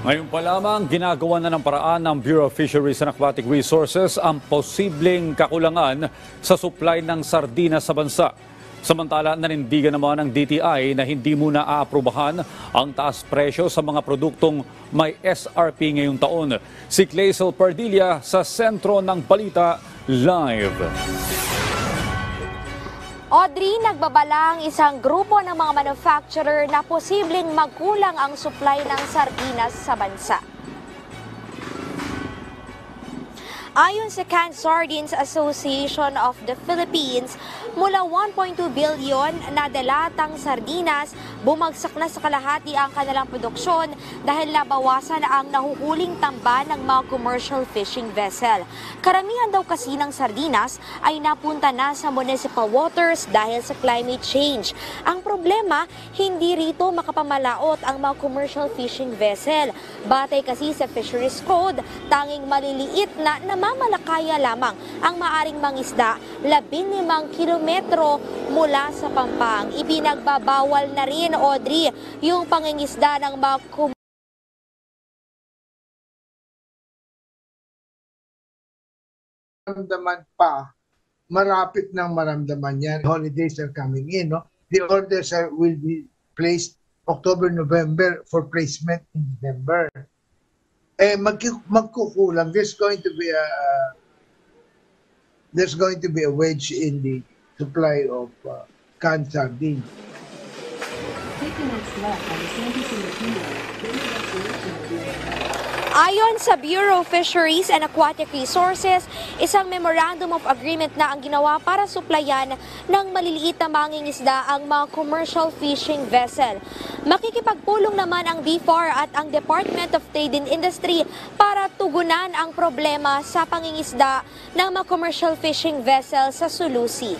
Ngayon pa lamang, ginagawa na ng paraan ng Bureau of Fisheries and Aquatic Resources ang posibleng kakulangan sa supply ng sardinas sa bansa. Samantala, nanindigan naman ng DTI na hindi muna aaprubahan ang taas presyo sa mga produktong may SRP ngayong taon. Si Clazel Pardilla sa sentro ng balita live. Audrey, nagbabala ang isang grupo ng mga manufacturer na posibleng magkulang ang supply ng sardinas sa bansa. Ayon sa Canned Sardines Association of the Philippines, mula 1.2 billion na dalatang sardinas, bumagsak na sa kalahati ang kanilang produksyon dahil nabawasan ang nahuhuling tamba ng mga commercial fishing vessel. Karamihan daw kasi ng sardinas ay napunta na sa municipal waters dahil sa climate change. Ang problema, hindi rito makapamalaot ang mga commercial fishing vessel. Batay kasi sa Fisheries Code, tanging maliliit na namamalakaya lamang ang maaring mangisda 15 kilometro mula sa pampang. Ipinagbabawal na rin, Audrey, yung pangingisda ng mga maramdaman pa, marapit ng maramdaman yan. Holidays are coming in, no? The orders will be placed October, November for placement in December. Magkukulang. There's going to be a wedge in the supply of canned sardines. Ayon sa Bureau of Fisheries and Aquatic Resources, isang Memorandum of Agreement na ang ginawa para suplayan ng maliliit na mangingisda ang mga commercial fishing vessel. Makikipagpulong naman ang BFAR at ang Department of Trade and Industry para tugunan ang problema sa pangingisda ng mga commercial fishing vessel sa Sulusi.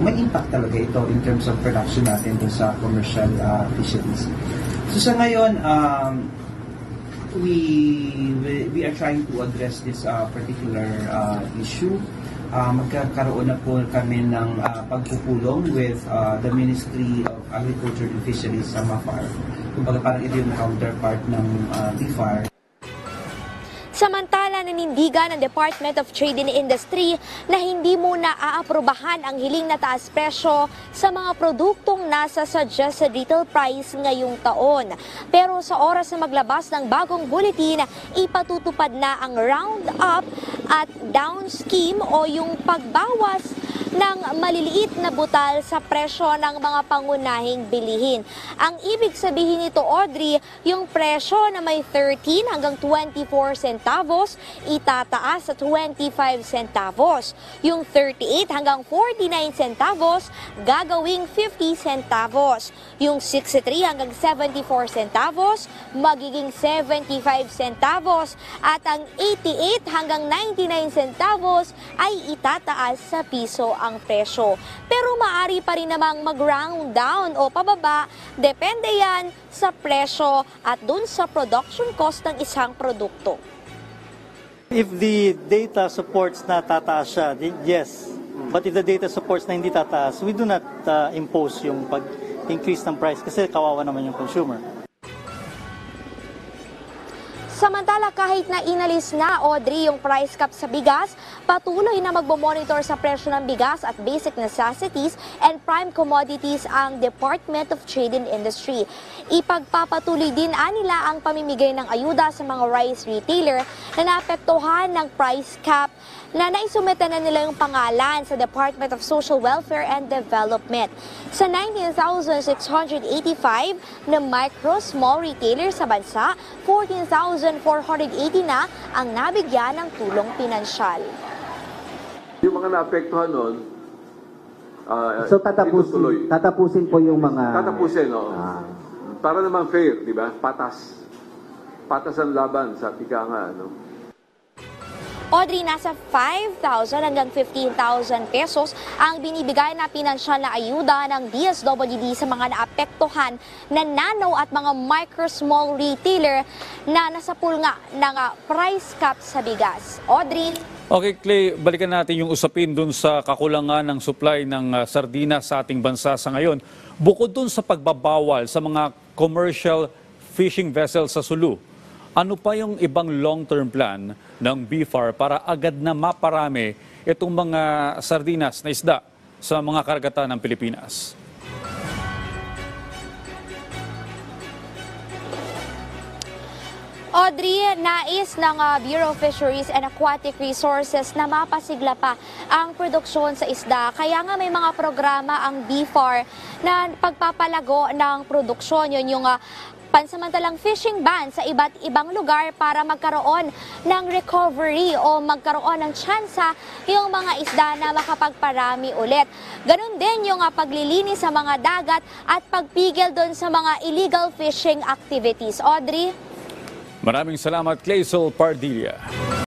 May impact talaga ito in terms of production natin dun sa commercial fisheries. So sa ngayon, we are trying to address this particular issue. Magkakaroon na po kami ng pagpupulong with the Ministry of Agriculture and Fisheries sa MAFAR. Kumbaga parang ito yung counterpart ng BFAR. Samantala, nanindigan ng Department of Trade and Industry na hindi muna aaprubahan ang hiling na taas presyo sa mga produktong nasa suggested retail price ngayong taon. Pero sa oras na maglabas ng bagong bulletin, ipatutupad na ang round-up at down scheme o yung pagbawas ng maliliit na butal sa presyo ng mga pangunahing bilihin. Ang ibig sabihin nito, Audrey, yung presyo na may 13 hanggang 24 centavos, itataas sa 25 centavos. Yung 38 hanggang 49 centavos, gagawing 50 centavos. Yung 63 hanggang 74 centavos, magiging 75 centavos. At ang 88 hanggang 99 centavos ay itataas sa piso ang presyo. Pero maaari pa rin namang mag-round down o pababa, depende yan sa presyo at dun sa production cost ng isang produkto. If the data supports na tataas siya, yes. But if the data supports na hindi tataas, we do not impose yung pag-increase ng price kasi kawawa naman yung consumer. Samantala, kahit na inalis na, Audrey, yung price cap sa bigas, patuloy na magmomonitor sa presyo ng bigas at basic necessities and prime commodities ang Department of Trade and Industry. Ipagpapatuloy din nila ang pamimigay ng ayuda sa mga rice retailer na naapektuhan ng price cap na naisumeta na nila yung pangalan sa Department of Social Welfare and Development. Sa 19,685 na micro-small retailer sa bansa, 14,480 na ang nabigyan ng tulong pinansyal. Yung mga naapektuhan nun, so tatapusin po yung mga... Tatapusin, oo. Para naman fair, di ba? Patas. Patas ang laban sa tika nga, no? Audrey, nasa 5,000 hanggang 15,000 pesos ang binibigay na pinansyal na ayuda ng DSWD sa mga naapektuhan na nano at mga micro-small retailer na nasa pulnga ng price cap sa bigas. Audrey? Okay, Clay, balikan natin yung usapin dun sa kakulangan ng supply ng sardinas sa ating bansa sa ngayon. Bukod dun sa pagbabawal sa mga commercial fishing vessel sa Sulu. Ano pa yung ibang long-term plan ng BFAR para agad na maparami itong mga sardinas na isda sa mga karagatan ng Pilipinas? Audrey, nais ng Bureau of Fisheries and Aquatic Resources na mapasigla pa ang produksyon sa isda. Kaya nga may mga programa ang BFAR na pagpapalago ng produksyon. Yun yung pansamantalang fishing ban sa iba't ibang lugar para magkaroon ng recovery o magkaroon ng tsansa yung mga isda na makapagparami ulit. Ganun din yung paglilinis sa mga dagat at pagpigil doon sa mga illegal fishing activities. Audrey? Maraming salamat, Clazel Pardilla.